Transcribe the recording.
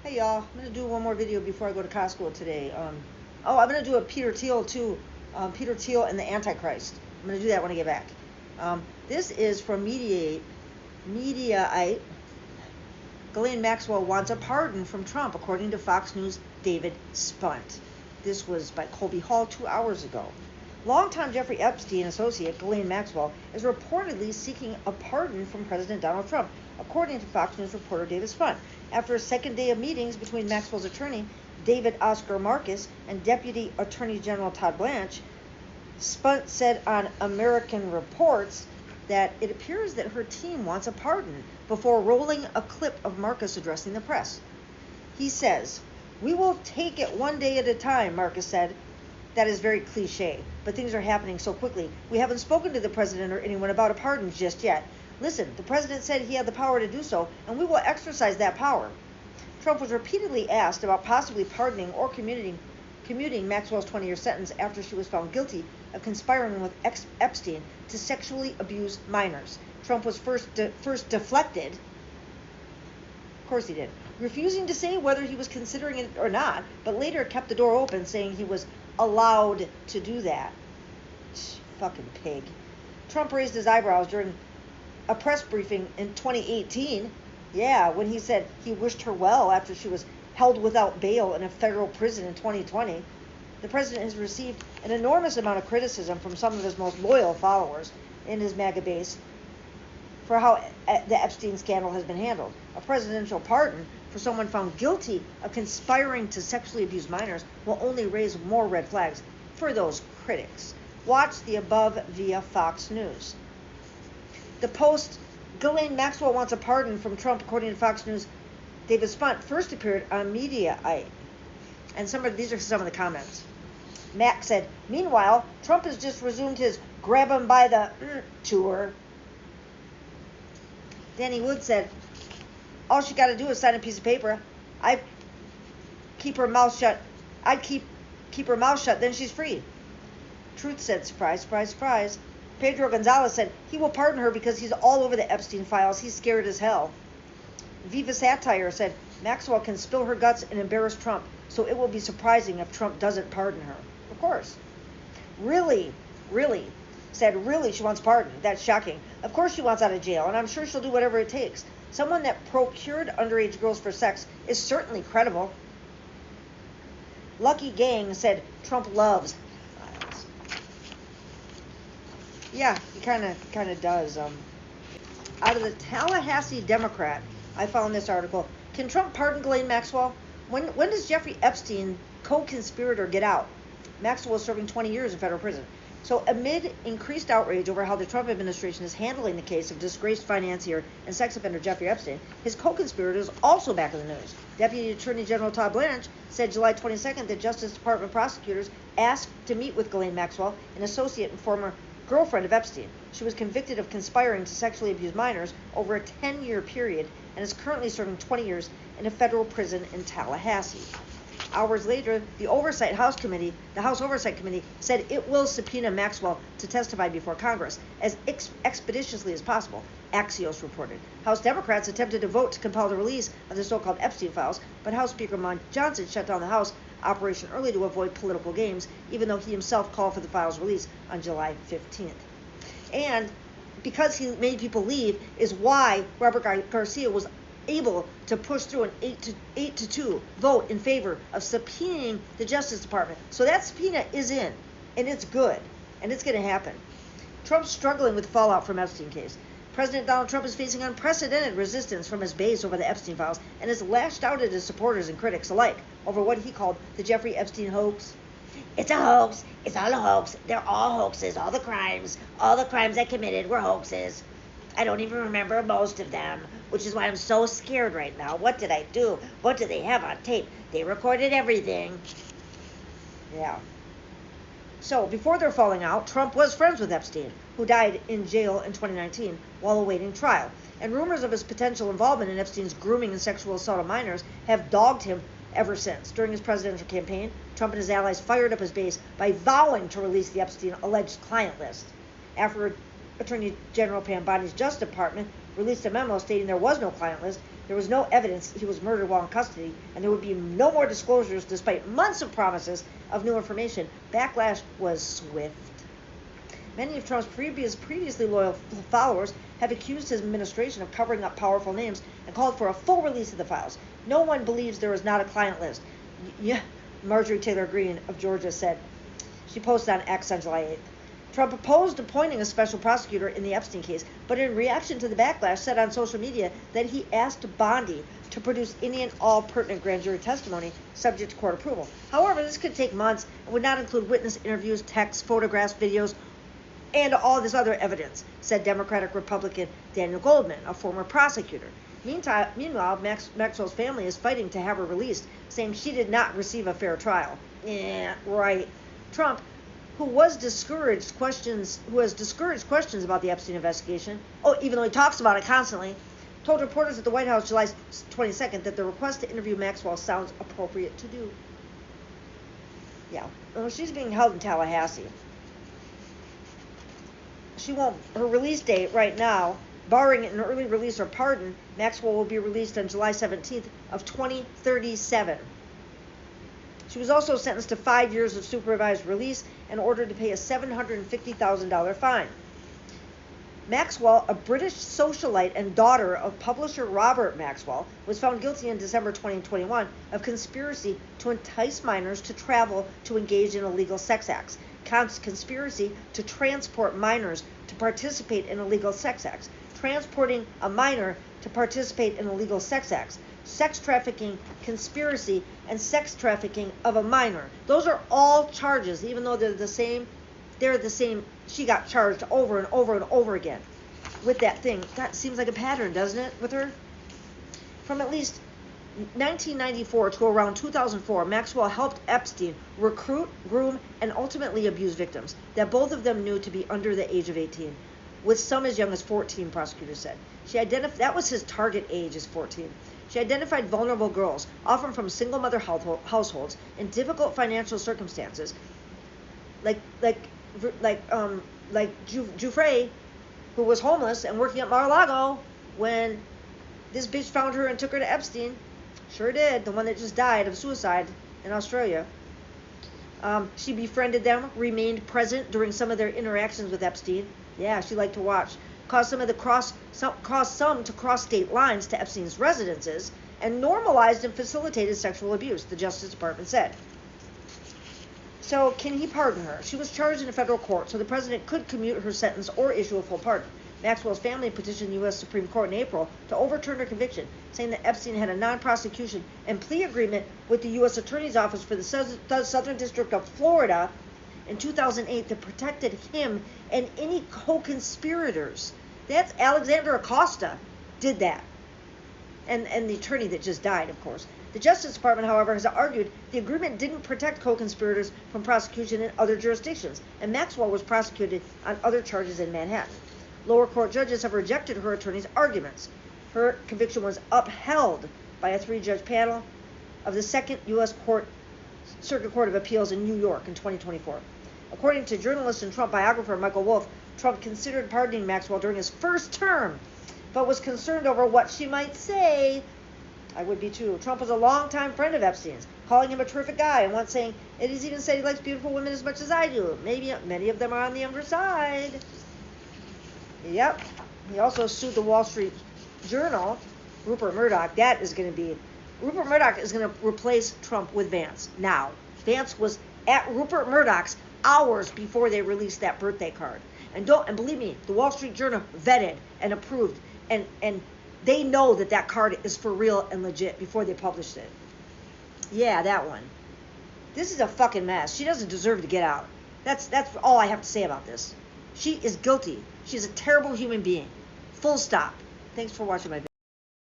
Hey y'all, I'm gonna do one more video before I go to Costco today. I'm gonna do a Peter Thiel too. Peter Thiel and the Antichrist. I'm gonna do that when I get back. This is from Mediaite. Glenn Maxwell wants a pardon from Trump, according to Fox News' David Spunt. This was by Colby Hall 2 hours ago. Longtime Jeffrey Epstein associate Ghislaine Maxwell is reportedly seeking a pardon from President Donald Trump, according to Fox News reporter David Spunt. After a second day of meetings between Maxwell's attorney, David Oscar Marcus, and Deputy Attorney General Todd Blanche, Spunt said on American Reports that it appears that her team wants a pardon before rolling a clip of Marcus addressing the press. He says, "We will take it one day at a time," Marcus said. That is very cliche, but things are happening so quickly. We haven't spoken to the president or anyone about a pardon just yet. Listen, the president said he had the power to do so, and we will exercise that power. Trump was repeatedly asked about possibly pardoning or commuting Maxwell's 20-year sentence after she was found guilty of conspiring with Epstein to sexually abuse minors. Trump was first deflected. Of course he did, refusing to say whether he was considering it or not, but later kept the door open, saying he was allowed to do that. Fucking pig. Trump raised his eyebrows during a press briefing in 2018. Yeah, when he said he wished her well after she was held without bail in a federal prison in 2020. The president has received an enormous amount of criticism from some of his most loyal followers in his MAGA base for how the Epstein scandal has been handled. A presidential pardon for someone found guilty of conspiring to sexually abuse minors will only raise more red flags for those critics. Watch the above via Fox News. The Post, Ghislaine Maxwell wants a pardon from Trump, according to Fox News. David Spunt first appeared on Mediaite. And these are some of the comments. Max said, "Meanwhile, Trump has just resumed his grab him by the tour." Danny Wood said, "All she got to do is sign a piece of paper. I'd keep her mouth shut. Keep her mouth shut, then she's free." Truth said, "Surprise, surprise, surprise." Pedro Gonzalez said he will pardon her because he's all over the Epstein files. He's scared as hell. Viva Satire said Maxwell can spill her guts and embarrass Trump, so it will be surprising if Trump doesn't pardon her. Of course. Really said really she wants pardon. That's shocking. Of course she wants out of jail, and I'm sure she'll do whatever it takes. Someone that procured underage girls for sex is certainly credible. Lucky Gang said Trump loves violence. Yeah, he kind of does. Out of the Tallahassee Democrat, I found this article. Can Trump pardon Ghislaine Maxwell? When does Jeffrey Epstein, co-conspirator, get out? Maxwell is serving 20 years in federal prison. So amid increased outrage over how the Trump administration is handling the case of disgraced financier and sex offender Jeffrey Epstein, his co-conspirator is also back in the news. Deputy Attorney General Todd Blanche said July 22nd that Justice Department prosecutors asked to meet with Ghislaine Maxwell, an associate and former girlfriend of Epstein. She was convicted of conspiring to sexually abuse minors over a 10-year period and is currently serving 20 years in a federal prison in Tallahassee. Hours later, the House Oversight Committee said it will subpoena Maxwell to testify before Congress as expeditiously as possible, Axios reported. House Democrats attempted to vote to compel the release of the so-called Epstein files, but House Speaker Mike Johnson shut down the House operation early to avoid political games, even though he himself called for the files release on July 15th. And because he made people leave is why Robert Garcia was able to push through an 8-2 vote in favor of subpoenaing the Justice Department. So that subpoena is in, and it's good, and it's going to happen. Trump's struggling with the fallout from Epstein case. President Donald Trump is facing unprecedented resistance from his base over the Epstein files and has lashed out at his supporters and critics alike over what he called the Jeffrey Epstein hoax. It's a hoax. It's all a hoax. They're all hoaxes. All the crimes I committed were hoaxes. I don't even remember most of them, which is why I'm so scared right now. What did I do? What do they have on tape? They recorded everything. Yeah. So, before their falling out, Trump was friends with Epstein, who died in jail in 2019 while awaiting trial. And rumors of his potential involvement in Epstein's grooming and sexual assault of minors have dogged him ever since. During his presidential campaign, Trump and his allies fired up his base by vowing to release the Epstein alleged client list. After Attorney General Pam Bondi's Justice Department released a memo stating there was no client list, There was no evidence he was murdered while in custody, and there would be no more disclosures despite months of promises of new information. Backlash was swift. Many of Trump's previously loyal followers have accused his administration of covering up powerful names and called for a full release of the files. No one believes there is not a client list. Yeah, Marjorie Taylor Greene of Georgia said. She posted on X on July 8th. Trump opposed appointing a special prosecutor in the Epstein case, but in reaction to the backlash said on social media that he asked Bondi to produce any and all pertinent grand jury testimony subject to court approval. However, this could take months and would not include witness interviews, texts, photographs, videos, and all this other evidence, said Democratic Republican Daniel Goldman, a former prosecutor. Meanwhile, Maxwell's family is fighting to have her released, saying she did not receive a fair trial. Yeah, right. Trump, who has discouraged questions about the Epstein investigation, even though he talks about it constantly, told reporters at the White House July 22nd that the request to interview Maxwell sounds appropriate to do. Yeah, well, she's being held in Tallahassee. Her release date right now, barring an early release or pardon, Maxwell will be released on July 17th of 2037. She was also sentenced to 5 years of supervised release and ordered to pay a $750,000 fine. Maxwell, a British socialite and daughter of publisher Robert Maxwell, was found guilty in December 2021 of conspiracy to entice minors to travel to engage in illegal sex acts, conspiracy to transport minors to participate in illegal sex acts, transporting a minor to participate in illegal sex acts, sex trafficking, conspiracy, and sex trafficking of a minor. Those are all charges, even though they're the same. She got charged over and over and over again with that thing. That seems like a pattern, doesn't it, with her? From at least 1994 to around 2004, Maxwell helped Epstein recruit, groom, and ultimately abuse victims that both of them knew to be under the age of 18, with some as young as 14, prosecutors said. That was his target age, is 14. She identified vulnerable girls, often from single mother households in difficult financial circumstances, like Giuffre, who was homeless and working at Mar-a-Lago when this bitch found her and took her to Epstein. Sure did. The one that just died of suicide in Australia. She befriended them, remained present during some of their interactions with Epstein. Yeah, she liked to watch. Caused some to cross state lines to Epstein's residences, and normalized and facilitated sexual abuse, the Justice Department said. So, can he pardon her? She was charged in a federal court, so the president could commute her sentence or issue a full pardon. Maxwell's family petitioned the U.S. Supreme Court in April to overturn her conviction, saying that Epstein had a non-prosecution and plea agreement with the U.S. Attorney's Office for the Southern District of Florida in 2008 that protected him and any co-conspirators. That's Alexander Acosta did that. And the attorney that just died, of course. The Justice Department, however, has argued the agreement didn't protect co-conspirators from prosecution in other jurisdictions, and Maxwell was prosecuted on other charges in Manhattan. Lower court judges have rejected her attorney's arguments. Her conviction was upheld by a 3-judge panel of the Second U.S. Circuit Court of Appeals in New York in 2024. According to journalist and Trump biographer Michael Wolff, Trump considered pardoning Maxwell during his first term, but was concerned over what she might say. I would be too. Trump was a longtime friend of Epstein's, calling him a terrific guy, and once saying, "It is even said he likes beautiful women as much as I do. Maybe many of them are on the younger side." Yep. He also sued the Wall Street Journal, Rupert Murdoch. Rupert Murdoch is going to replace Trump with Vance. Now, Vance was at Rupert Murdoch's hours before they released that birthday card. And believe me, the Wall Street Journal vetted and approved, and they know that card is for real and legit before they published it. Yeah, that one. This is a fucking mess. She doesn't deserve to get out. That's all I have to say about this. She is guilty. She's a terrible human being. Full stop. Thanks for watching my video.